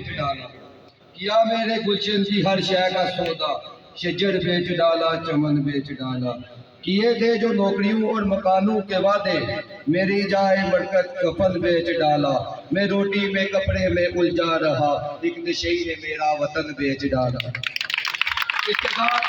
بیچ ڈالا کیا میرے گلشن کی ہر شے کا سودا شجر بیچ ڈالا چمن بیچ ڈالا کیے تھے جو نوکریوں اور مکانوں کے وعدے میری جائے برکت کفن بیچ ڈالا میں روٹی میں کپڑے میں الجھا رہا ایک نشئی نے میرا وطن بیچ ڈالا۔ اس کے بعد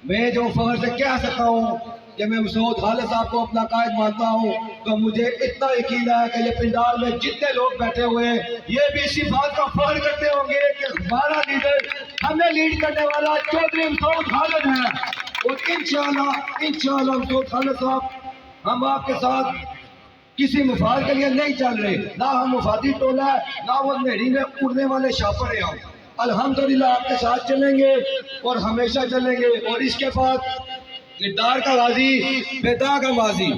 میں جو فخر سے کہہ سکتا ہوں کہ میں مسعود خالد صاحب کو اپنا قائد مانتا ہوں تو مجھے اتنا یقین ہے کہ یہ پنڈال میں جتنے لوگ بیٹھے ہوئے ہیں یہ بھی اسی بات کا فخر کرتے ہوں گے کہ ہمارا لیڈر ہمیں لیڈ کرنے والا چودھری مسعود خالد ہے، اور انشاءاللہ مسعود خالد صاحب ہم آپ کے ساتھ کسی مفاد کے لیے نہیں چل رہے، نہ ہم مفادی ٹولہ ہے نہ وہ میڑی میں اڑنے والے شاپر ہیں، ہم الحمدللہ آپ کے ساتھ چلیں گے اور ہمیشہ چلیں گے۔ اور اس کے بعد غدار کا غازی بیداغ کا ماضی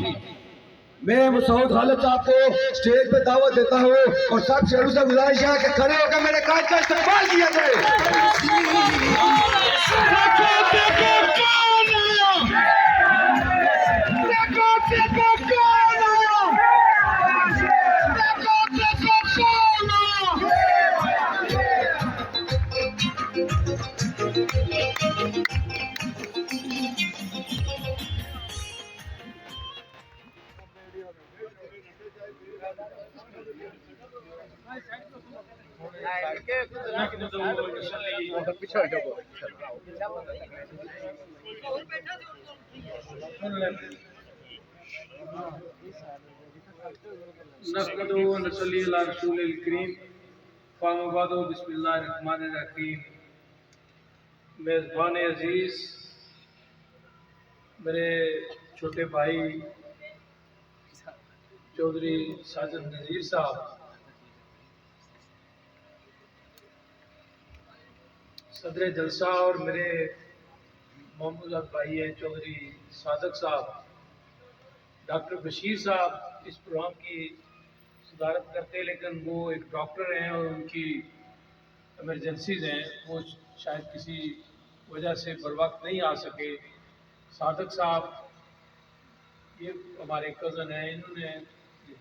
میں مسعود خالد صاحب کو اسٹیج پہ دعوت دیتا ہوں اور سب شہروں سے گزارش ہے کہ کھڑے ہو کر میرے قائد کا استقبال کیا جائے۔ نحمدہ و نصلی علی رسول الکریم فاما بعد بسم اللہ الرحمن الرحیم۔ میزبان عزیز، میرے چھوٹے بھائی چودھری ساجد نذیر صاحب، صدر جلسہ، اور میرے محمود بھائی ہیں چودھری صادق صاحب، ڈاکٹر بشیر صاحب اس پروگرام کی صدارت کرتے لیکن وہ ایک ڈاکٹر ہیں اور ان کی ایمرجنسیز ہیں، وہ شاید کسی وجہ سے بر وقت نہیں آ سکے۔ صادق صاحب یہ ہمارے کزن ہیں، انہوں نے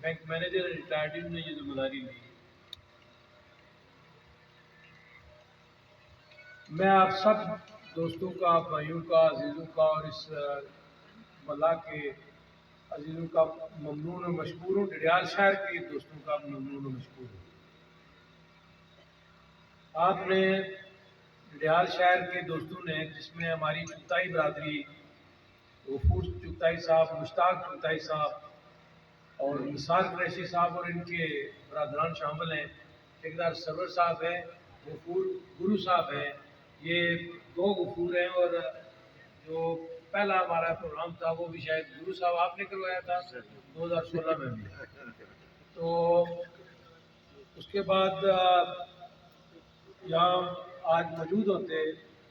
بینک مینیجر ریٹائرڈ، انہوں نے یہ ذمہ داری لی۔ میں آپ سب دوستوں کا، بھائیوں کا، عزیزوں کا اور اس ملا کے عزیزوں کا ممنون و مشکور ہوں، ڈڈیال شہر کے دوستوں کا ممنون و مشکور ہوں۔ آپ نے ڈڈیال شہر کے دوستوں نے، جس میں ہماری چغتائی برادری، غفور چغتائی صاحب، مشتاق چغتائی صاحب اور نثار قریشی صاحب اور ان کے برادران شامل ہیں، ٹھیکیدار سرور صاحب ہیں، غفور گرو صاحب ہیں، یہ دو غفور ہیں، اور جو پہلا ہمارا پروگرام تھا وہ بھی شاید گرو صاحب آپ نے کروایا تھا 2016 میں بھی۔ تو اس کے بعد یہاں آج موجود ہوتے،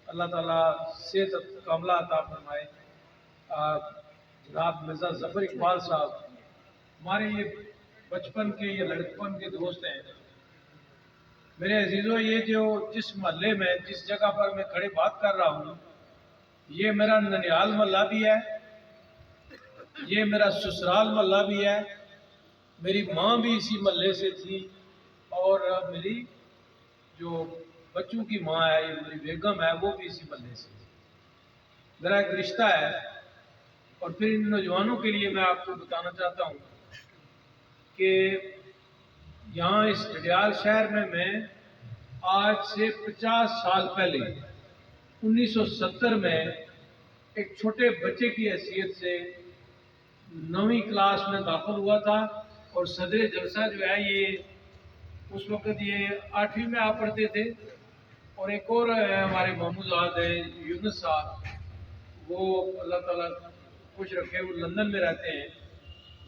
اللہ تعالیٰ صحت کاملہ عطا فرمائے۔ جناب مرزا ظفر اقبال صاحب ہمارے یہ بچپن کے، یہ لڑکپن کے دوست ہیں۔ میرے عزیزوں، یہ جو جس محلے میں، جس جگہ پر میں کھڑے بات کر رہا ہوں، یہ میرا ننیال محلہ بھی ہے، یہ میرا سسرال محلہ بھی ہے، میری ماں بھی اسی محلے سے تھی، اور میری جو بچوں کی ماں ہے، میری بیگم ہے، وہ بھی اسی محلے سے تھی۔ میرا ایک رشتہ ہے۔ اور پھر ان نوجوانوں کے لیے میں آپ کو بتانا چاہتا ہوں کہ یہاں اس ڈڈیال شہر میں آج سے 50 سال پہلے 1970 میں ایک چھوٹے بچے کی حیثیت سے 9ویں کلاس میں داخل ہوا تھا، اور صدر جلسہ جو ہے یہ اس وقت یہ 8ویں میں آ پڑھتے تھے، اور ایک اور ہمارے محمود ہیں یونس صاحب، وہ اللہ تعالیٰ خوش رکھے، وہ لندن میں رہتے ہیں۔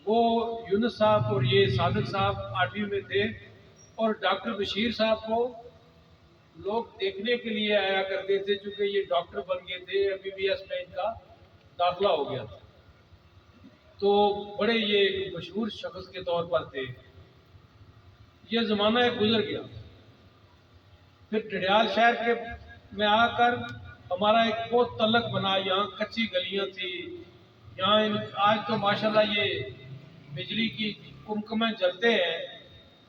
وہ یونس صاحب اور یہ صادق صاحب 8ویں میں تھے، اور ڈاکٹر بشیر صاحب کو لوگ دیکھنے کے لیے آیا کرتے تھے، چونکہ یہ ڈاکٹر بن گئے تھے، MBBS میں ان کا داخلہ ہو گیا تھا، تو بڑے یہ مشہور شخص کے طور پر تھے۔ یہ زمانہ گزر گیا، پھر ڈڈیال شہر کے میں آ کر ہمارا ایک بہت تعلق بنا۔ یہاں کچی گلیاں تھی، یہاں آج تو ماشاءاللہ یہ بجلی کی کمکمیں جلتے ہیں،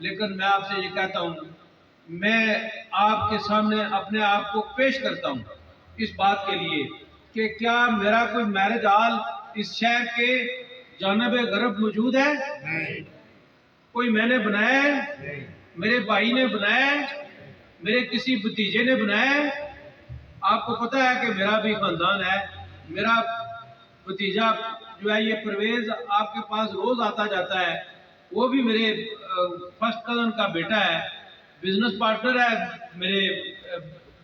لیکن میں آپ سے یہ کہتا ہوں، میں آپ کے سامنے اپنے آپ کو پیش کرتا ہوں اس بات کے لیے کہ کیا میرا کوئی میرج ہال اس شہر کے جانب غرب موجود ہے؟ کوئی میں نے بنایا ہے؟ میرے بھائی نے بنایا ہے؟ میرے کسی بھتیجے نے بنایا ہے؟ آپ کو پتہ ہے کہ میرا بھی خاندان ہے، میرا بھتیجا جو ہے یہ پرویز آپ کے پاس روز آتا جاتا ہے، وہ بھی میرے فرسٹ کزن کا بیٹا ہے، بزنس پارٹنر ہے میرے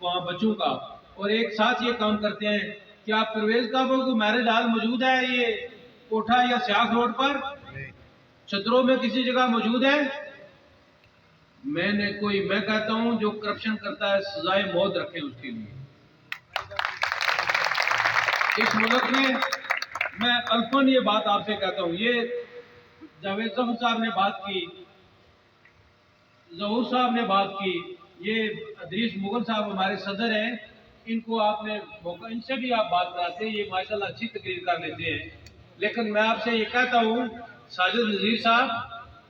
وہاں بچوں کا، اور ایک ساتھ یہ کام کرتے ہیں۔ کیا پرویز کا وہ کوئی میرج ہال موجود ہے یہ کوٹھا یا سیاخ روڈ پر؟ چتروں میں کسی جگہ موجود ہے؟ میں کہتا ہوں جو کرپشن کرتا ہے سزائے موت رکھیں اس کے لیے۔ اس ملک میں الفن یہ بات آپ سے کہتا ہوں، یہ جاوید ظفر صاحب نے بات کی، ظہور صاحب نے بات کی، یہ ادریس مغل صاحب ہمارے صدر ہیں، ان کو آپ نے موقع، ان سے بھی آپ بات کراتے ہیں، یہ ماشاءاللہ اچھی تقریر کر لیتے ہیں، لیکن میں آپ سے یہ کہتا ہوں ساجد نذیر صاحب،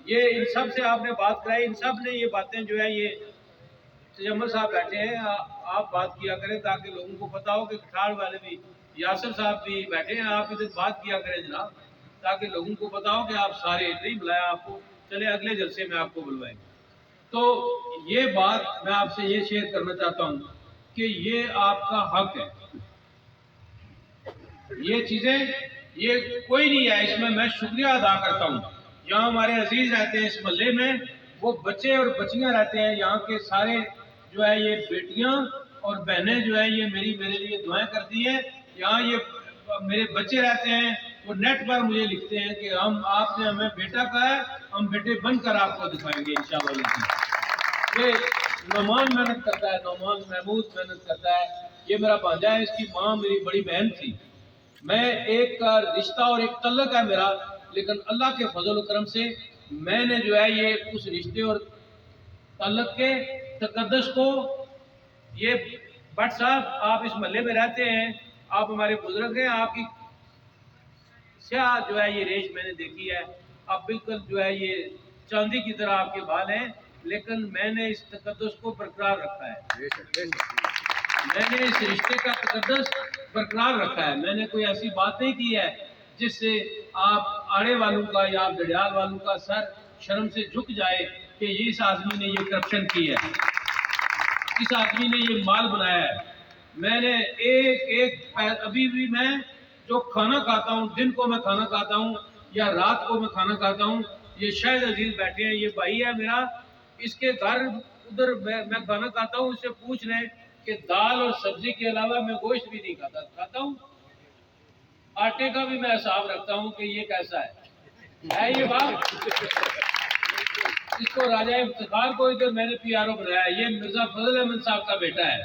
یہ ان سب سے آپ نے بات کرائی، ان سب نے یہ باتیں جو ہے یہ تجمل صاحب بیٹھے ہیں، آپ بات کیا کریں تاکہ لوگوں کو پتا ہو کہ کٹھاڑ والے بھی، یاسر صاحب بھی بیٹھے ہیں، آپ ادھر بات کیا کریں جناب، تاکہ لوگوں کو پتا ہو کہ آپ سارے نہیں بلایا آپ کو، چلے اگلے جلسے میں آپ کو بلوائیں گے۔ تو یہ بات میں آپ سے یہ شیئر کرنا چاہتا ہوں کہ یہ آپ کا حق ہے، یہ چیزیں یہ کوئی نہیں ہے، اس میں شکریہ ادا کرتا ہوں۔ یہاں ہمارے عزیز رہتے ہیں اس محلے میں، وہ بچے اور بچیاں رہتے ہیں یہاں کے سارے جو ہے یہ بیٹیاں اور بہنیں جو ہے یہ میرے لیے دعائیں کرتی ہیں، یہاں یہ میرے بچے رہتے ہیں، وہ نیٹ پر مجھے لکھتے ہیں کہ آپ نے ہمیں بیٹا کہا ہے، ہم بیٹے بن کر آپ کو دکھائیں گے انشاءاللہ۔ یہ نعمان محنت کرتا ہے، نعمان محمود محنت کرتا ہے، یہ میرا بھانجا ہے، اس کی ماں میری بڑی بہن تھی، میں ایک کا رشتہ اور ایک تعلق ہے میرا، لیکن اللہ کے فضل و کرم سے میں نے جو ہے یہ اس رشتے اور تعلق کے تقدس کو، یہ بٹ صاحب آپ اس محلے میں رہتے ہیں، آپ ہمارے بزرگ ہیں، آپ کی سیاہ جو ہے یہ ریش میں نے دیکھی ہے، آپ بالکل جو ہے یہ چاندی کی طرح آپ کے بال ہیں، لیکن میں نے اس تقدس کو برقرار رکھا ہے، میں نے اس رشتے کا تقدس برقرار رکھا ہے، میں نے کوئی ایسی بات نہیں کی ہے جس سے آپ آڑے والوں کا یا ڈڈیال والوں کا سر شرم سے جھک جائے کہ یہ اس آدمی نے یہ کرپشن کی ہے، اس آدمی نے یہ مال بنایا ہے۔ میں نے ابھی بھی میں جو کھانا کھاتا ہوں، دن کو میں کھانا کھاتا ہوں یا رات کو میں کھانا کھاتا ہوں، یہ شاید عزیز بیٹھے ہیں، یہ بھائی ہے میرا، اس کے گھر ادھر میں کھانا کھاتا ہوں، اس سے پوچھ رہے کہ دال اور سبزی کے علاوہ میں گوشت بھی نہیں کھاتا ہوں، آٹے کا بھی میں حساب رکھتا ہوں کہ یہ کیسا ہے یہ بات۔ اس کو راجہ افتخار کو ادھر میں نے پی آر او بنایا ہے، یہ مرزا فضل احمد صاحب کا بیٹا ہے،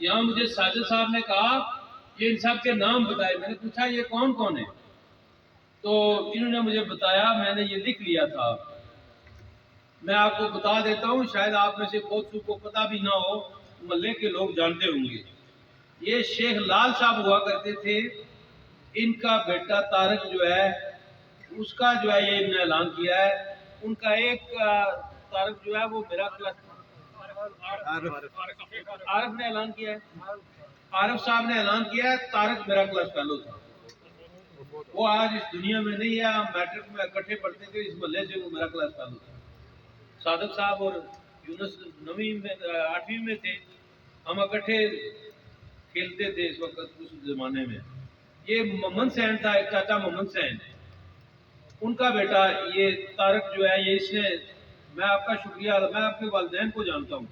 یہاں مجھے ساجد صاحب نے کہا یہ ان سب کے نام بتائے، میں نے پوچھا یہ کون کون ہے، تو انہوں نے مجھے بتایا، میں نے یہ لکھ لیا تھا، میں آپ کو بتا دیتا ہوں، شاید آپ میں سے بہت سو کو پتہ بھی نہ ہو، محلے کے لوگ جانتے ہوں گے، یہ شیخ لال صاحب ہوا کرتے تھے، ان کا بیٹا طارق جو ہے اس کا جو ہے یہ انہوں نے اعلان کیا ہے، ان کا ایک طارق جو ہے وہ میرا کلاس عارف نے اعلان کیا ہے، عارف صاحب نے اعلان کیا ہے، طارق میرا کلاس فیلو تھا، وہ آج اس دنیا میں نہیں ہے، ہم میٹرک میں اکٹھے پڑھتے تھے، اس محلے سے وہ میرا کلاس فیلو تھا، صادق صاحب اور یونس 8ویں میں تھے، ہم اکٹھے کھیلتے تھے اس وقت اس زمانے میں۔ یہ محمد سین تھا، ایک چاچا محمد سین، ان کا بیٹا یہ طارق جو ہے یہ اس نے، میں آپ کا شکریہ، میں آپ کے والدین کو جانتا ہوں،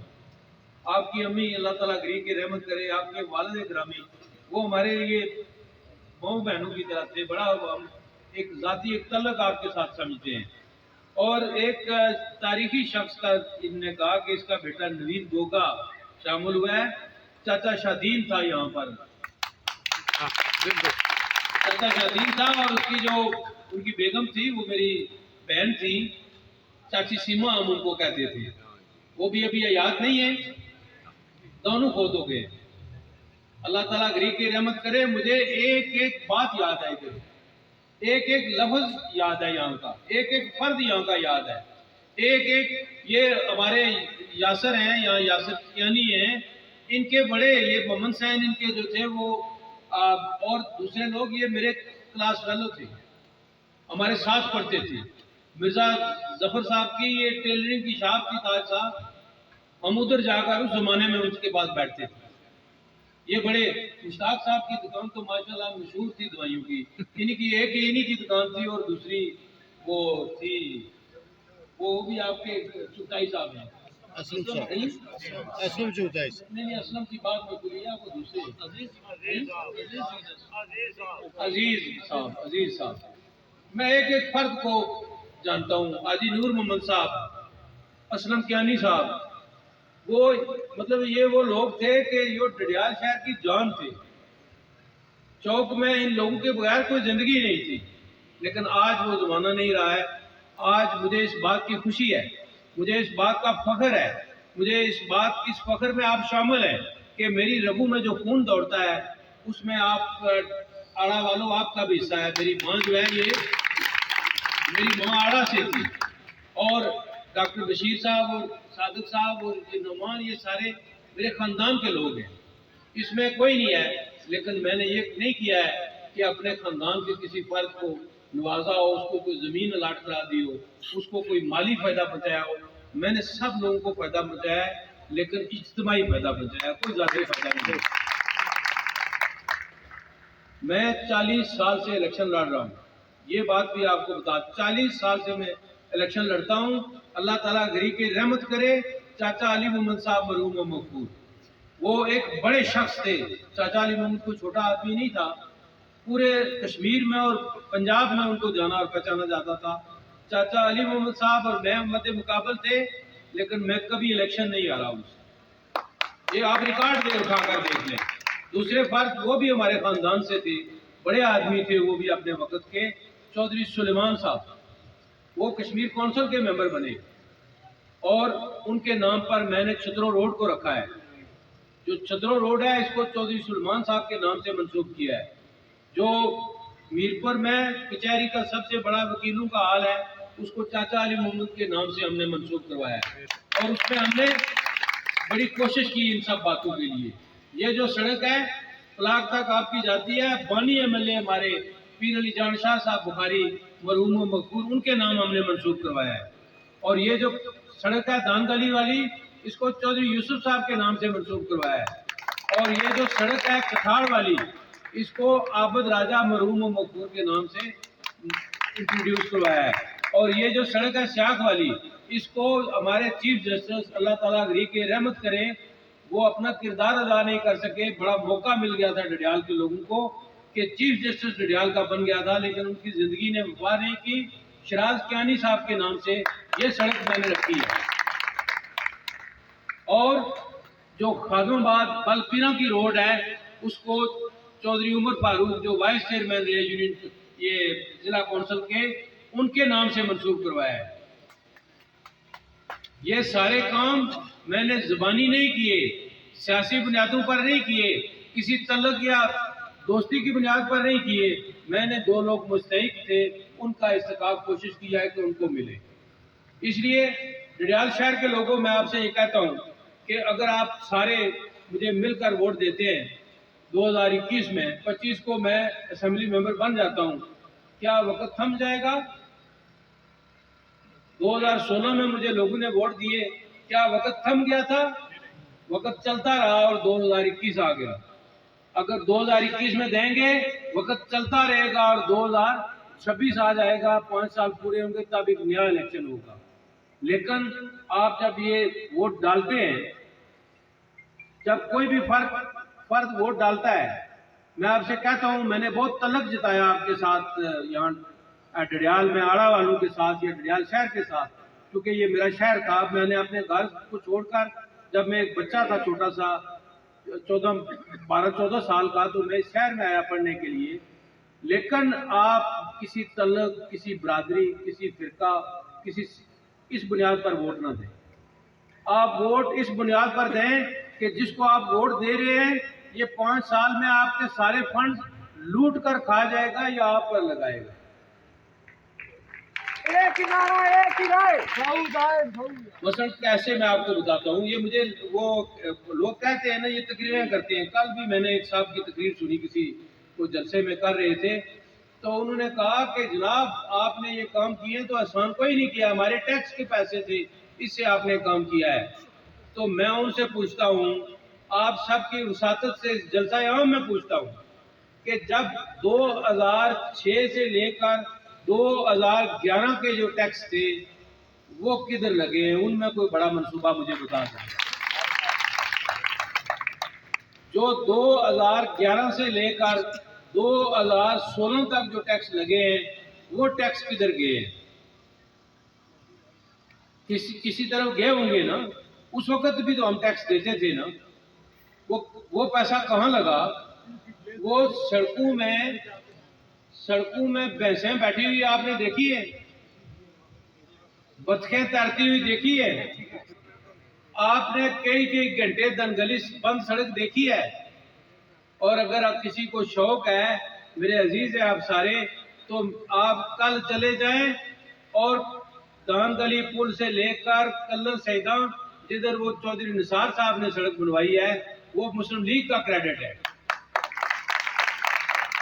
آپ کی امی اللہ تعالیٰ گری کی رحمت کرے، آپ کے والد گرامی وہ ہمارے لیے ماؤں بہنوں کی طرح تھے، بڑا ہم ایک ذاتی ایک تعلق آپ کے ساتھ سمجھتے ہیں، اور ایک تاریخی شخص کا انہوں نے کہا کہ اس کا بیٹا نوید گوگا شامل ہوا ہے، چاچا شادین تھا یہاں پر، چاچا شادین تھا، اور اس کی جو ان کی بیگم تھی وہ میری بہن تھی، چاچی سیما ہم ان کو کہتے تھے، وہ بھی ابھی یاد نہیں ہے، دونوں فوت ہو گئے، اللہ تعالیٰ گری کی رحمت کرے، مجھے ایک ایک بات یاد ہے ادھر، ایک ایک لفظ یاد ہے یہاں کا، ایک ایک فرد یہاں کا یاد ہے، ایک یہ ہمارے یاسر ہیں یا یاسر کیانی ہیں، ان کے بڑے یہ محمد سین ان کے جو تھے وہ اور دوسرے لوگ یہ میرے کلاس فیلو تھے، ہمارے ساتھ پڑھتے تھے۔ مرزا ظفر صاحب کی یہ ٹیلرنگ کی شاپ تھی تاج صاحب، ہم ادھر جا کر اس زمانے میں اس کے پاس بیٹھتے تھے۔ یہ بڑے مشتاق صاحب کی دکان تو ماشاءاللہ مشہور تھی دوائیوں کی، انہی کی ایک انہی کی دکان تھی، اور دوسری وہ تھی وہ بھی آپ کے چٹائی صاحب ہیں، اسلم صاحب، اسلم چوتھائی نہیں اسلم کی بات میں بولی ہے، وہ دوسرے عزیز صاحب۔ میں ایک فرد کو جانتا ہوں، حاجی نور محمد صاحب، اسلم کیانی صاحب، وہ مطلب یہ وہ لوگ تھے کہ جو ڈڈیال شہر کی جان تھے۔ چوک میں ان لوگوں کے بغیر کوئی زندگی نہیں تھی، لیکن آج وہ زمانہ نہیں رہا ہے۔ آج مجھے اس بات کی خوشی ہے، مجھے اس بات کا فخر ہے، مجھے اس فخر میں آپ شامل ہیں کہ میری رگوں میں جو خون دوڑتا ہے اس میں آپ آڑا والوں آپ کا بھی حصہ ہے۔ میری ماں جو ہے یہ میری ماں آڑا سے تھی، اور ڈاکٹر بشیر صاحب اور صادق صاحب اور یہ نعمان یہ سارے میرے خاندان کے لوگ ہیں، اس میں کوئی نہیں ہے۔ لیکن میں نے یہ نہیں کیا ہے کہ اپنے خاندان کے کسی فرد کو نوازا ہو، اس کو کوئی زمین الاٹ کرا دی ہو، اس کو کوئی مالی فائدہ پہنچایا ہو۔ میں نے سب لوگوں کو فائدہ پہنچایا ہے، لیکن اجتماعی فائدہ پہنچایا ہے، کوئی ذاتی فائدہ نہیں۔ میں 40 سال سے الیکشن لڑ رہا ہوں، یہ بات بھی آپ کو بتا، 40 سال سے میں الیکشن لڑتا ہوں۔ اللہ تعالیٰ گری کی رحمت کرے، چاچا علی محمد صاحب مرحوم و مغفور، وہ ایک بڑے شخص تھے۔ چاچا علی محمد کوئی چھوٹا آدمی نہیں تھا، پورے کشمیر میں اور پنجاب میں ان کو جانا اور پہچانا جاتا تھا۔ چاچا علی محمد صاحب اور میں مد مقابل تھے، لیکن میں کبھی الیکشن نہیں ہارا ان سے، یہ آپ ریکارڈ دے اٹھا کر دیکھ لیں۔ دوسرے فرد وہ بھی ہمارے خاندان سے تھے، بڑے آدمی تھے وہ بھی اپنے وقت کے، چودھری سلیمان صاحب، وہ کشمیر کونسل کے ممبر بنے، اور ان کے نام پر میں نے چھترو روڈ کو رکھا ہے۔ جو چھترو روڈ ہے اس کو چودھری سلیمان صاحب کے نام سے منسوب کیا ہے۔ جو میرپور میں کچہری کا سب سے بڑا وکیلوں کا حال ہے، اس کو چاچا علی محمد کے نام سے ہم نے منسوب کروایا ہے، اور اس میں ہم نے بڑی کوشش کی ان سب باتوں کے لیے۔ یہ جو سڑک ہے پلاک تک آپ کی جاتی ہے، بانی ایم ایل اے ہمارے پیر علی جان شاہ صاحب بخاری مرحوم و مغفور، ان کے نام ہم نے منسوب کروایا ہے۔ اور یہ جو سڑک ہے دان گلی والی، اس کو چودھری یوسف صاحب کے نام سے منسوب کروایا ہے۔ اور یہ جو سڑک ہے کٹھاڑ والی، اس کو عابد راجہ مرحوم و مغفور کے نام سے انٹروڈیوس کروایا ہے۔ اور یہ جو سڑک ہے سیاخ والی، اس کو ہمارے چیف جسٹس اللہ تعالیٰ گری کے رحمت کریں، وہ اپنا کردار ادا نہیں کر سکے۔ بڑا موقع مل گیا تھا ڈڈیال کے لوگوں کو کہ چیف جسٹس ڈڈیال کا بن گیا تھا، لیکن ان کی زندگی نے وفا نہیں کی۔ شراز کیانی صاحب کے نام سے یہ سڑک میں نے رکھی ہے۔ اور جو خادم آباد بلپیرا کی روڈ ہے، اس کو چودھری عمر فاروق جو وائس چیئرمین رہے یونین یہ ضلع کونسل کے، ان کے نام سے منسوب کروایا ہے۔ یہ سارے کام میں نے زبانی نہیں کیے، سیاسی بنیادوں پر نہیں کیے، کسی تعلق یا دوستی کی بنیاد پر نہیں کیے۔ میں نے دو لوگ مستحق تھے، ان کا استحقاق کوشش کی ہے کہ ان کو ملے۔ اس لیے ڈڈیال شہر کے لوگوں میں آپ سے یہ کہتا ہوں کہ اگر آپ سارے مجھے مل کر ووٹ دیتے ہیں 2021 میں، 25 کو میں اسمبلی ممبر بن جاتا ہوں، کیا وقت تھم جائے گا؟ 2016 میں مجھے لوگوں نے ووٹ دیے، کیا وقت تھم گیا تھا؟ وقت چلتا رہا اور 2021 آ گیا۔ اگر 2021 میں دیں گے، وقت چلتا رہے گا اور 2026 آ جائے گا، 5 سال پورے ہوں گے، تب ایک نیا الیکشن ہوگا۔ لیکن آپ جب یہ ووٹ ڈالتے ہیں، جب کوئی بھی فرد ووٹ ڈالتا ہے، میں آپ سے کہتا ہوں، میں نے بہت تعلق جتایا آپ کے ساتھ یہاں ڈڈیال میں آڑا والوں کے ساتھ یا ڈڈیال شہر کے ساتھ، کیونکہ یہ میرا شہر تھا۔ میں نے اپنے گھر کو چھوڑ کر، جب میں ایک بچہ تھا چھوٹا سا 12-14 سال کا، تو میں اس شہر میں آیا پڑھنے کے لیے۔ لیکن آپ کسی تعلق، کسی برادری، کسی فرقہ، اس بنیاد پر ووٹ نہ دیں۔ آپ ووٹ اس بنیاد پر دیں کہ جس کو آپ ووٹ دے رہے ہیں، یہ 5 سال میں آپ کے سارے فنڈ لوٹ کر کھا جائے گا یا آپ پر لگائے گا۔ مثلا کیسے میں آپ کو بتاتا ہوں، یہ مجھے وہ لوگ کہتے ہیں نا، یہ تقریریں کرتے ہیں. کل بھی میں نے ایک صاحب کی تقریر سنی، کسی کو جلسے میں کر رہے تھے، تو انہوں نے کہا کہ جناب آپ نے یہ کام کیے تو آسان کوئی نہیں کیا، ہمارے ٹیکس کے پیسے تھے، اس سے آپ نے کام کیا ہے. تو میں ان سے پوچھتا ہوں، آپ سب کی وساطت سے جلسہ عام میں پوچھتا ہوں کہ جب 2006 سے لے کر 2011 کے جو ٹیکس تھے وہ کدھر لگے ہیں؟ ان میں کوئی بڑا منصوبہ مجھے بتا دیں. جو 2011 سے لے کر 2016 تک جو ٹیکس لگے ہیں وہ ٹیکس کدھر گئے ہیں؟ کسی طرف گئے ہوں گے نا. اس وقت بھی تو ہم ٹیکس دیتے تھے نا. وہ پیسہ کہاں لگا؟ وہ سڑکوں میں بھینسیں بیٹھی ہوئی آپ نے دیکھی ہے؟ بطخیں تیرتی ہوئی دیکھی ہے؟ آپ نے کئی گھنٹے دنگلی بند سڑک دیکھی ہے؟ اور اگر آپ کسی کو شوق ہے، میرے عزیز ہے آپ سارے، تو آپ کل چلے جائیں اور دان گلی پل سے لے کر کلر سیداں جدھر وہ چودھری نثار صاحب نے سڑک بنوائی ہے وہ مسلم لیگ کا کریڈٹ ہے.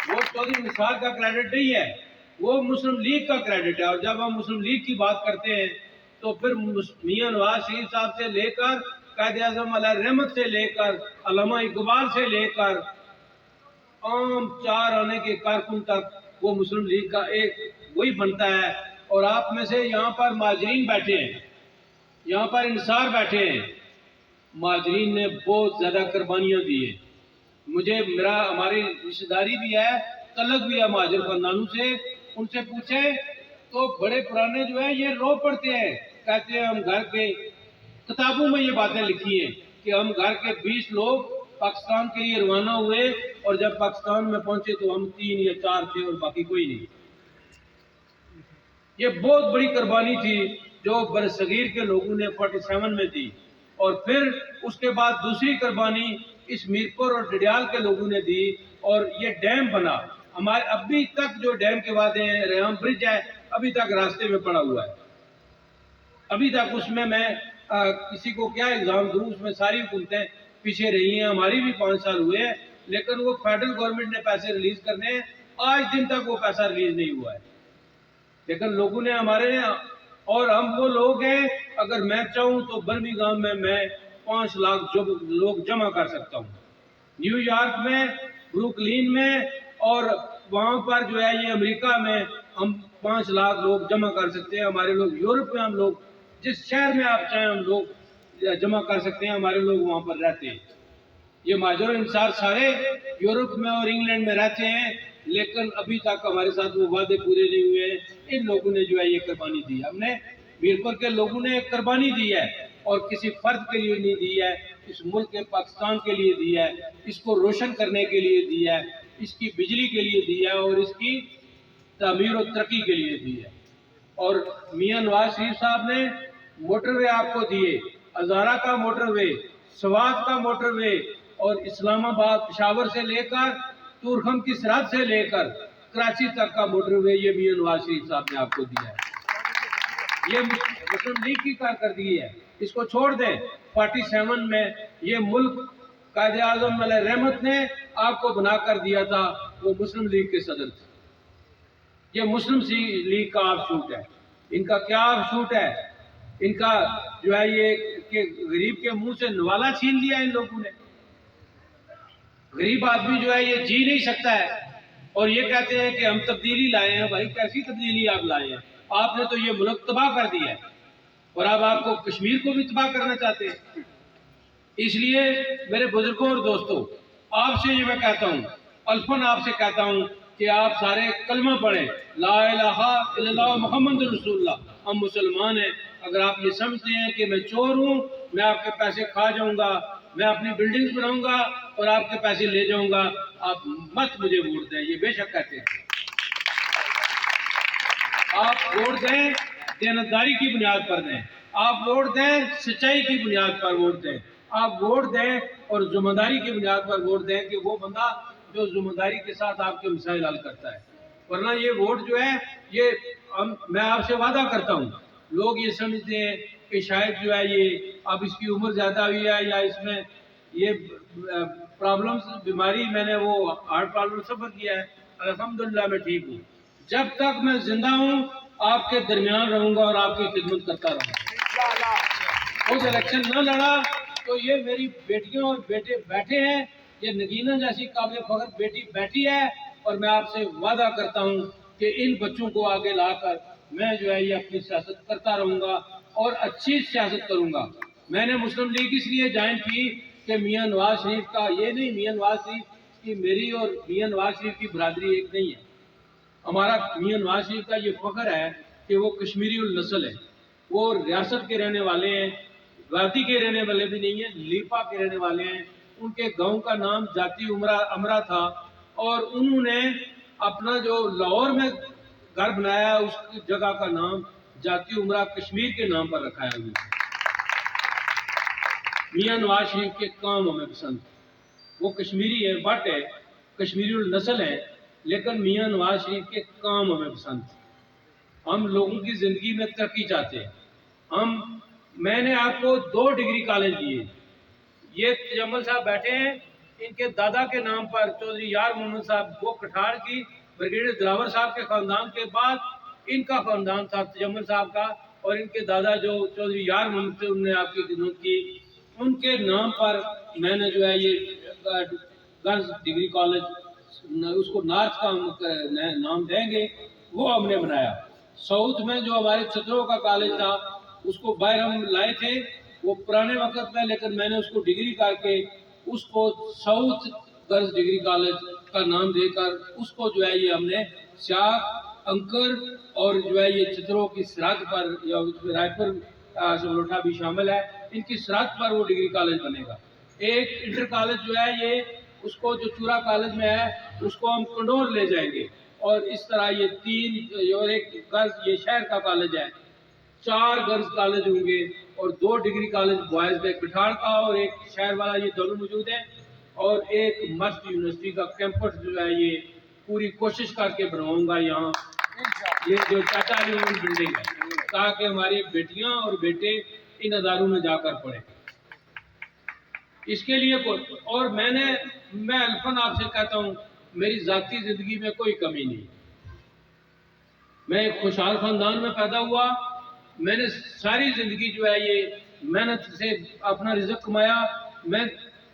وہ چودھری نثار کا کریڈٹ نہیں ہے، وہ مسلم لیگ کا کریڈٹ ہے. اور جب ہم مسلم لیگ کی بات کرتے ہیں تو پھر میاں نواز شریف صاحب سے لے کر قائد اعظم علیہ رحمت سے لے کر علامہ اقبال سے لے کر عام 4 آنے کے کارکن تک وہ مسلم لیگ کا ایک وہی بنتا ہے. اور آپ میں سے یہاں پر مہاجرین بیٹھے ہیں، یہاں پر انصار بیٹھے ہیں. مہاجرین نے بہت زیادہ قربانیاں دی ہیں. ہماری رشتہ داری بھی ہے، تعلق بھی ہے مہاجر خاندانوں سے. ان سے پوچھے تو بڑے پرانے جو ہیں یہ رو پڑتے ہیں، کہتے ہیں ہم گھر کے کتابوں میں یہ باتیں لکھی ہیں کہ ہم گھر کے 20 لوگ پاکستان کے لیے روانہ ہوئے اور جب پاکستان میں پہنچے تو ہم 3 یا 4 تھے اور باقی کوئی نہیں. یہ بہت بڑی قربانی تھی جو برصغیر کے لوگوں نے 47 میں دی. اور پھر اس کے بعد دوسری قربانی اس میرپور اور ڈڈیال کے لوگوں نے دی اور یہ ڈیم بنا. ہمارے ابھی تک جو ڈیم کے وعدے ہیں، ریحام برج ہے، ابھی تک راستے میں پڑا ہوا ہے. ابھی تک اس میں کسی کو کیا الزام دوں، اس میں ساری حکومتیں پیچھے رہی ہیں. ہماری بھی 5 سال ہوئے ہیں لیکن وہ فیڈرل گورنمنٹ نے پیسے ریلیز کرنے ہیں، آج دن تک وہ پیسہ ریلیز نہیں ہوا ہے. لیکن لوگوں نے ہمارے، اور ہم وہ لوگ ہیں اگر میں چاہوں تو برمنگھم میں 5 لاکھ لوگ جمع کر سکتا ہوں، نیو یارک میں، بروکلین میں، اور وہاں پر جو ہے یہ امریکہ میں ہم 5 لاکھ لوگ جمع کر سکتے ہیں. ہمارے لوگ یورپ میں، ہم لوگ جس شہر میں آپ چاہیں ہم لوگ جمع کر سکتے ہیں. ہمارے لوگ وہاں پر رہتے ہیں. یہ مہاجر انصار سارے یورپ میں اور انگلینڈ میں رہتے ہیں لیکن ابھی تک ہمارے ساتھ وہ وعدے پورے نہیں ہوئے ہیں. ان لوگوں نے جو ہے یہ قربانی دی. ہم نے میرپور کے لوگوں نے ایک قربانی دی ہے اور کسی فرد کے لیے نہیں دی ہے، اس ملک کے پاکستان کے لیے دی ہے، اس کو روشن کرنے کے لیے دی ہے، اس کی بجلی کے لیے دی ہے اور اس کی تعمیر و ترقی کے لیے دی ہے. اور میاں نواز شریف صاحب نے موٹر وے آپ کو دیے، ہزارہ کا موٹر وے، سوات کا موٹر وے، اور اسلام آباد پشاور سے لے کر تورخم کی سرحد سے لے کر کراچی تک کا موٹر وے یہ میاں نواز شریف صاحب نے آپ کو دیا ہے. یہ مسلم لیگ کی کارکردگی ہے. اس کو چھوڑ دیں. 47 میں یہ ملک قائد اعظم علیہ رحمت نے آپ کو بنا کر دیا تھا، وہ مسلم لیگ کے صدر تھے. یہ مسلم لیگ کا آف شوٹ ہے. ان کا کیا آف شوٹ ہے؟ ان کا جو ہے یہ کہ غریب کے منہ سے نوالا چھین لیا ان لوگوں نے. غریب آدمی جو ہے یہ جی نہیں سکتا ہے اور یہ کہتے ہیں کہ ہم تبدیلی لائے ہیں. بھائی کیسی تبدیلی آپ لائے ہیں؟ آپ نے تو یہ ملک تباہ کر دیا ہے اور اب آپ کو کشمیر کو بھی تباہ کرنا چاہتے ہیں. اس لیے میرے بزرگوں اور دوستوں، آپ سے یہ میں کہتا ہوں، الفن آپ سے کہتا ہوں کہ آپ سارے کلمہ پڑھیں، لا الہ الا اللہ محمد رسول اللہ. ہم مسلمان ہیں. اگر آپ یہ سمجھتے ہیں کہ میں چور ہوں، میں آپ کے پیسے کھا جاؤں گا، میں اپنی بلڈنگ بناؤں گا اور آپ کے پیسے لے جاؤں گا، آپ مت مجھے ووٹ دیں. یہ بے شک کہتے ہیں. آپ ووٹ دیں دیانتداری کی بنیاد پر دیں. آپ ووٹ دیں سچائی کی بنیاد پر ووٹ دیں. آپ ووٹ دیں اور ذمہ داری کی بنیاد پر ووٹ دیں کہ وہ بندہ جو ذمہ داری کے ساتھ آپ کے مسائل حل کرتا ہے. ورنہ یہ ووٹ جو ہے یہ میں آپ سے وعدہ کرتا ہوں، لوگ یہ سمجھتے ہیں کہ شاید جو ہے یہ اب اس کی عمر زیادہ ہوئی ہے یا اس میں یہ پرابلمس بیماری، میں نے وہ ہارٹ پرابلم سفر کیا ہے، الحمدللہ میں ٹھیک ہوں۔ جب تک میں زندہ ہوں آپ کے درمیان رہوں گا اور آپ کی خدمت کرتا رہوں گا۔ خود الیکشن نہ لڑا تو یہ میری بیٹیاں اور بیٹے بیٹھے ہیں، یہ نگینہ جیسی قابل فخر بیٹی بیٹھی ہے، اور میں آپ سے وعدہ کرتا ہوں کہ ان بچوں کو آگے لا کر میں جو ہے یہ اپنی سیاست کرتا رہوں گا اور اچھی سیاست کروں گا۔ میں نے مسلم لیگ اس لیے جوائن کی کہ میاں نواز شریف کا یہ نہیں، میاں نواز شریف کی میری اور میاں نواز شریف کی برادری ایک نہیں ہے۔ ہمارا میاں نواز شریف کا یہ فخر ہے کہ وہ کشمیری النسل ہے، وہ ریاست کے رہنے والے ہیں، وادی کے رہنے والے بھی نہیں ہیں، لیپا کے رہنے والے ہیں۔ ان کے گاؤں کا نام جاتی امرا تھا، اور انہوں نے اپنا جو لاہور میں گھر بنایا اس جگہ کا نام جاتی امرا کشمیر کے نام پر رکھا ہے۔ میاں نواز شریف کے کام ہمیں پسند، وہ کشمیری ہے، بٹ ہے، کشمیری النسل ہے، لیکن میاں نواز شریف کے کام ہمیں پسند۔ ہم لوگوں کی زندگی میں ترقی چاہتے ہیں۔ میں نے آپ کو 2 ڈگری کالج دیے، یہ تجمل صاحب بیٹھے ہیں، ان کے دادا کے نام پر چودھری یار محمد صاحب، وہ کٹھار کی بریگیڈیئر دلاور صاحب کے خاندان کے بعد ان کا خاندان تھا تجمل صاحب کا، اور ان کے دادا جو چودھری یار محمد تھے انہوں نے آپ کی خدمت کی، ان کے نام پر میں نے جو ہے یہ گرلز ڈگری کالج، اس کو نارتھ کا نام دیں گے، وہ ہم نے بنایا۔ ساؤتھ میں جو ہمارے چھتروں کا کالج تھا اس کو باہر ہم لائے تھے، وہ پرانے وقت میں، لیکن میں نے اس کو ڈگری کر کے اس کو ساؤتھ گرلز ڈگری کالج کا نام دے کر اس کو جو ہے یہ ہم نے سیاہ انکر اور جو ہے یہ چھتروں کی سرحد پر، یا رائے پور سبلوٹھا بھی شامل ہے، ان کی سرحد پر وہ ڈگری کالج بنے گا۔ ایک انٹر کالج جو ہے یہ اس کو جو چورا کالج میں ہے اس کو ہم کنڈور لے جائیں گے، اور اس طرح یہ 3 اور ایک گرلز یہ شہر کا کالج ہے، 4 گرلز کالج ہوں گے، اور 2 ڈگری کالج بوائز میں کٹھار کا اور ایک شہر والا، یہ دونوں موجود ہیں، اور ایک مسٹ یونیورسٹی کا کیمپس جو ہے یہ پوری کوشش کر کے بنواؤں گا یہاں، یہ جو چاچا بلڈنگ ہے، تاکہ ہماری بیٹیاں اور بیٹے ان اداروں میں جا کر پڑھیں۔ اس کے لیے اور میں الفن آپ سے کہتا ہوں، میری ذاتی زندگی میں کوئی کمی نہیں، میں ایک خوشحال خاندان میں پیدا ہوا، میں نے ساری زندگی جو ہے یہ محنت سے اپنا رزق کمایا، میں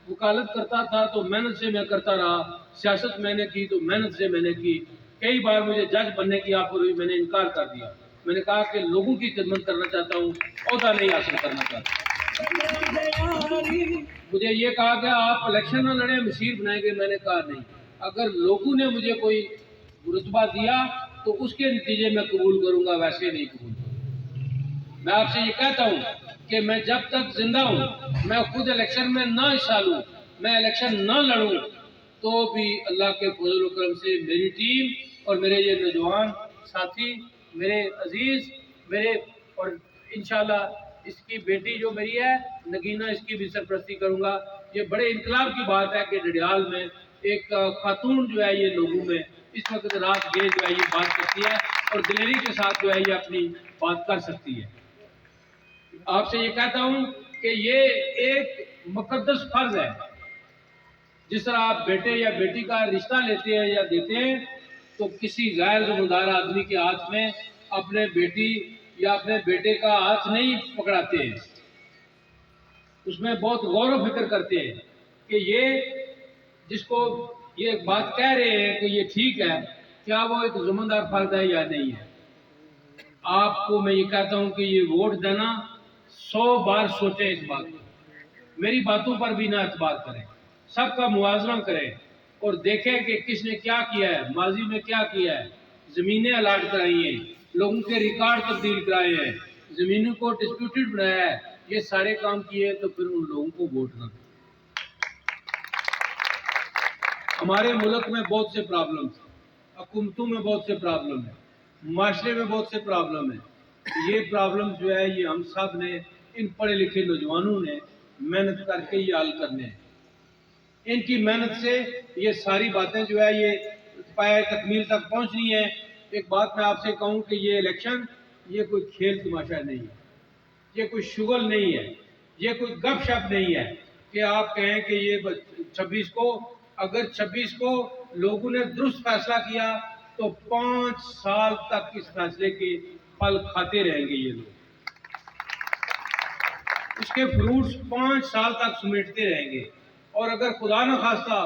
وکالت کرتا تھا تو محنت سے میں کرتا رہا، سیاست میں نے کی تو محنت سے میں نے کی، کئی بار مجھے جج بننے کی آفر ہوئی، میں نے انکار کر دیا، میں نے کہا کہ لوگوں کی خدمت کرنا چاہتا ہوں، عہدہ نہیں حاصل کرنا چاہتا۔ مجھے یہ کہا کہ آپ الیکشن نہ لڑیں، مشیر بنائیں گے، میں نے کہا نہیں، اگر لوگوں نے مجھے کوئی رتبہ دیا تو اس کے نتیجے میں قبول کروں گا، ویسے نہیں قبول کروں گا۔ میں آپ سے یہ کہتا ہوں کہ میں جب تک زندہ ہوں میں خود الیکشن میں نہ حصہ لوں، میں الیکشن نہ لڑوں، تو بھی اللہ کے فضل و کرم سے میری ٹیم اور میرے یہ نوجوان ساتھی، میرے عزیز، اور انشاءاللہ اس کی بیٹی جو میری ہے نگینہ، اس کی بھی سرپرستی کروں گا۔ یہ بڑے انقلاب کی بات ہے کہ ڈڈیال میں ایک خاتون جو ہے یہ لوگوں میں اس وقت رات گئے جو ہے یہ بات کرتی ہے اور دلیری کے ساتھ جو ہے یہ اپنی بات کر سکتی ہے۔ آپ سے یہ کہتا ہوں کہ یہ ایک مقدس فرض ہے، جس طرح آپ بیٹے یا بیٹی کا رشتہ لیتے ہیں یا دیتے ہیں تو کسی غیر ذمہ دار آدمی کے ہاتھ میں اپنے بیٹی یا اپنے بیٹے کا ہاتھ نہیں پکڑاتے ہیں، اس میں بہت غور و فکر کرتے ہیں کہ یہ جس کو یہ بات کہہ رہے ہیں کہ یہ ٹھیک ہے، کیا وہ ایک ذمہ دار فرد ہے یا نہیں ہے۔ آپ کو میں یہ کہتا ہوں کہ یہ ووٹ دینا 100 بار سوچیں اس بات کو، میری باتوں پر بھی نہ اعتبار کریں، سب کا موازنہ کریں اور دیکھیں کہ کس نے کیا کیا ہے، ماضی میں کیا کیا ہے، زمینیں الاٹ کرائی ہیں، لوگوں کے ریکارڈ تبدیل کرائے ہیں، زمینوں کو ڈسپیوٹڈ بنایا ہے، یہ سارے کام کیے تو پھر ان لوگوں کو ووٹ نہ دیں۔ ہمارے ملک میں بہت سے پرابلم ہیں، حکومتوں میں بہت سے پرابلم ہیں، معاشرے میں بہت سے پرابلم ہیں، یہ پرابلم جو ہے یہ ہم سب نے، ان پڑھے لکھے نوجوانوں نے محنت کر کے یہ حل کرنے ہیں۔ ان کی محنت سے یہ ساری باتیں جو ہے یہ پائے تکمیل تک پہنچنی ہے. ایک بات میں آپ سے کہوں کہ یہ الیکشن یہ کوئی کھیل تماشا نہیں ہے, یہ کوئی شغل نہیں ہے, یہ کوئی گپ شپ نہیں ہے کہ آپ کہیں کہ یہ 26 کو, اگر 26 کو لوگوں نے درست فیصلہ کیا تو 5 سال تک اس فیصلے کے پھل کھاتے رہیں گے یہ لوگ, اس کے فروٹس 5 سال تک سمیٹتے رہیں گے. اور اگر خدا نہ خواستہ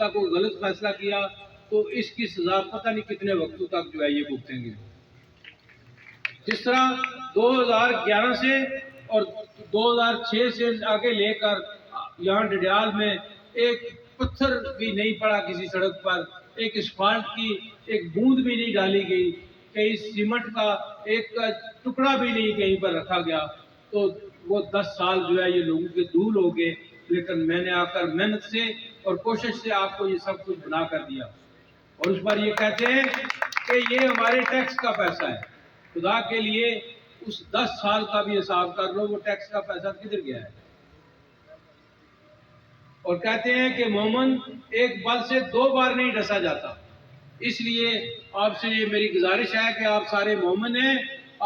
کوئی غلط فیصلہ کیا تو اس کی سزا پتہ نہیں کتنے وقتوں تک جو ہے یہ بھگتیں گے. جس طرح 2011 سے اور 2006 سے آگے لے کر یہاں ڈڈیال میں ایک پتھر بھی نہیں پڑا کسی سڑک پر, ایک اسفالٹ کی ایک بوند بھی نہیں ڈالی گئی, کہیں سیمنٹ کا ایک ٹکڑا بھی نہیں کہیں پر رکھا گیا. تو وہ 10 سال جو ہے یہ لوگوں کے دھول ہو گئے, لیکن میں نے آ کر محنت سے اور کوشش سے آپ کو یہ سب کچھ بنا کر دیا. اور اس پر یہ کہتے ہیں کہ یہ ہمارے ٹیکس کا پیسہ ہے. خدا کے لیے اس 10 سال کا بھی حساب کر لو, وہ ٹیکس کا پیسہ کدھر گیا ہے. اور کہتے ہیں کہ مومن ایک بل سے 2 بار نہیں ڈسا جاتا. اس لیے آپ سے یہ میری گزارش ہے کہ آپ سارے مومن ہیں,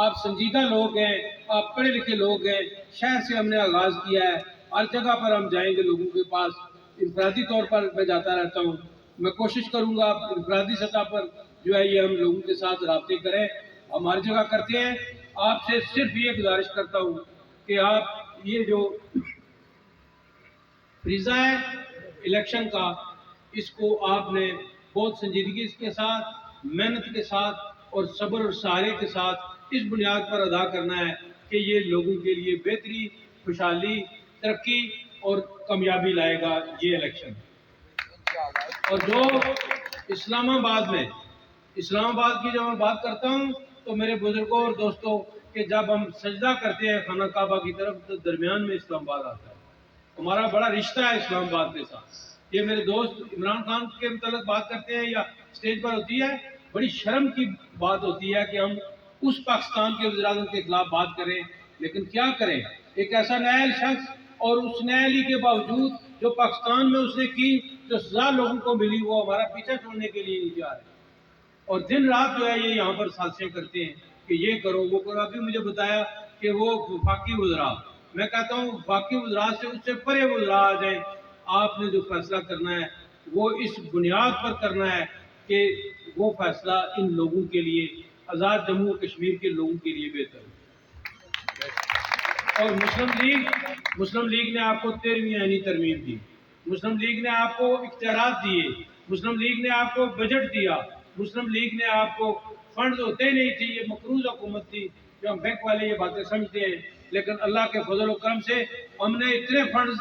آپ سنجیدہ لوگ ہیں, آپ پڑھے لکھے لوگ ہیں. شہر سے ہم نے آغاز کیا ہے, ہر جگہ پر ہم جائیں گے لوگوں کے پاس. انفرادی طور پر میں جاتا رہتا ہوں, میں کوشش کروں گا انفرادی سطح پر جو ہے یہ ہم لوگوں کے ساتھ رابطے کریں. ہم ہر جگہ کرتے ہیں. آپ سے صرف یہ گزارش کرتا ہوں کہ آپ یہ جو فریضہ ہے الیکشن کا, اس کو آپ نے بہت سنجیدگی کے ساتھ, محنت کے ساتھ اور صبر اور سہارے کے ساتھ اس بنیاد پر ادا کرنا ہے کہ یہ لوگوں کے لیے بہتری, خوشحالی, ترقی اور کامیابی لائے گا یہ الیکشن. اور جو اسلام آباد کی جب میں بات کرتا ہوں تو میرے بزرگوں اور دوستوں کہ جب ہم سجدہ کرتے ہیں خانہ کعبہ کی طرف تو درمیان میں اسلام آباد آتا ہے. ہمارا بڑا رشتہ ہے اسلام آباد کے ساتھ. یہ میرے دوست عمران خان کے متعلق بات کرتے ہیں یا اسٹیج پر ہوتی ہے, بڑی شرم کی بات ہوتی ہے کہ ہم اس پاکستان کے وزیر اعظم کے خلاف بات کریں. لیکن کیا کریں, ایک ایسا نائل شخص اور اس نائلی کے باوجود جو پاکستان میں اس نے کی جو سزا لوگوں کو ملی وہ ہمارا پیچھا چھوڑنے کے لیے نہیں جا رہے, اور دن رات جو ہے یہ یہاں پر سازشیں کرتے ہیں کہ یہ کرو وہ کرو. ابھی مجھے بتایا کہ وہ وفاقی وزراء, میں کہتا ہوں وفاقی وزراء سے اس سے پرے وزراء آ جائیں. آپ نے جو فیصلہ کرنا ہے وہ اس بنیاد پر کرنا ہے کہ وہ فیصلہ ان لوگوں کے لیے, آزاد جموں و کشمیر کے لوگوں کے لیے بہتر ہے. اور مسلم لیگ نے آپ کو 13ویں آئینی ترمیم دی, مسلم لیگ نے آپ کو اختیارات دیے, مسلم لیگ نے آپ کو بجٹ دیا, مسلم لیگ نے آپ کو فنڈز ہوتے نہیں تھے, یہ مقروض حکومت تھی جو ہم بینک والے یہ باتیں سمجھتے ہیں. لیکن اللہ کے فضل و کرم سے ہم نے اتنے فنڈز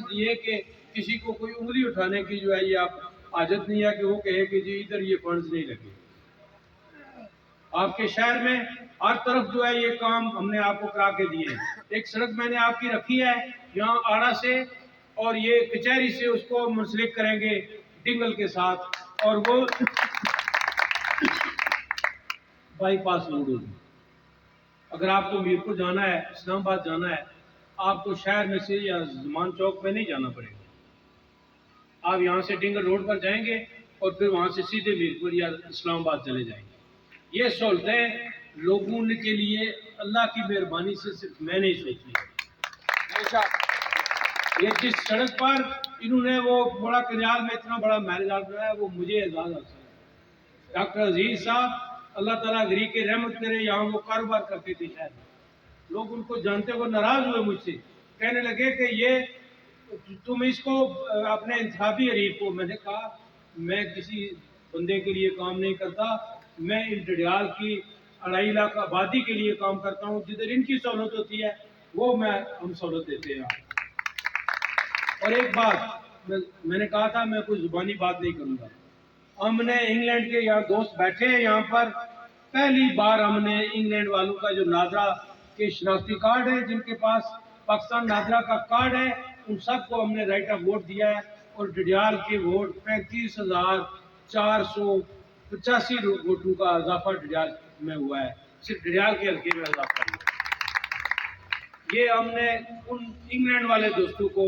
دیے کہ کسی کو کوئی انگلی اٹھانے کی جو ہے یہ آپ حاجت نہیں ہے کہ وہ کہے کہ جی ادھر یہ فنڈز نہیں لگے. آپ کے شہر میں ہر طرف جو ہے یہ کام ہم نے آپ کو کرا کے دیے ہیں. ایک سڑک میں نے آپ کی رکھی ہے یہاں آڑا سے, اور یہ کچہری سے اس کو منسلک کریں گے ڈنگل کے ساتھ, اور وہ بائی پاس روڈ ہوگی. اگر آپ کو میرپور جانا ہے, اسلام آباد جانا ہے, آپ کو شہر میں سے یا زمان چوک میں نہیں جانا پڑے گا. آپ یہاں سے ڈنگل روڈ پر جائیں گے اور پھر وہاں سے سیدھے میرپور یا اسلام آباد چلے جائیں گے. یہ سہولتیں لوگوں کے لیے اللہ کی مہربانی سے صرف میں نے سوچی ہے. یہ جس سڑک پر انہوں نے وہ بڑا کنیال میں اتنا بڑا میرج ہال بنایا وہ مجھے اعزاز حاصل ہے. ڈاکٹر عزیز صاحب اللہ تعالیٰ غری کے رحمت کرے, یہاں وہ کاروبار کرتے تھے شہر میں. لوگ ان کو جانتے ہوئے ناراض ہوئے مجھ سے, کہنے لگے کہ یہ تم اس کو اپنے انتخابی حریف کو. میں نے کہا میں کسی بندے کے لیے کام نہیں کرتا, میں ان ڈڈیال کی 2.5 لاکھ آبادی کے لیے کام کرتا ہوں. جدھر ان کی سہولت ہوتی ہے وہ ہم سہولت دیتے ہیں. اور ایک بات میں نے کہا تھا میں کوئی زبانی بات نہیں کروں گا. ہم نے انگلینڈ کے یہاں دوست بیٹھے ہیں یہاں پر, پہلی بار ہم نے انگلینڈ والوں کا جو نادرا کے شناختی کارڈ ہے, جن کے پاس پاکستان نادرا کا کارڈ ہے, ان سب کو ہم نے رائٹ آف ووٹ دیا ہے. اور ڈڈیال کے ووٹ 35,485 ووٹوں کا اضافہ ڈڈیال میں ہوا ہے, صرف ڈڈیال کے حلقے میں اضافہ ہوا. یہ ہم نے ان انگلینڈ والے دوستوں کو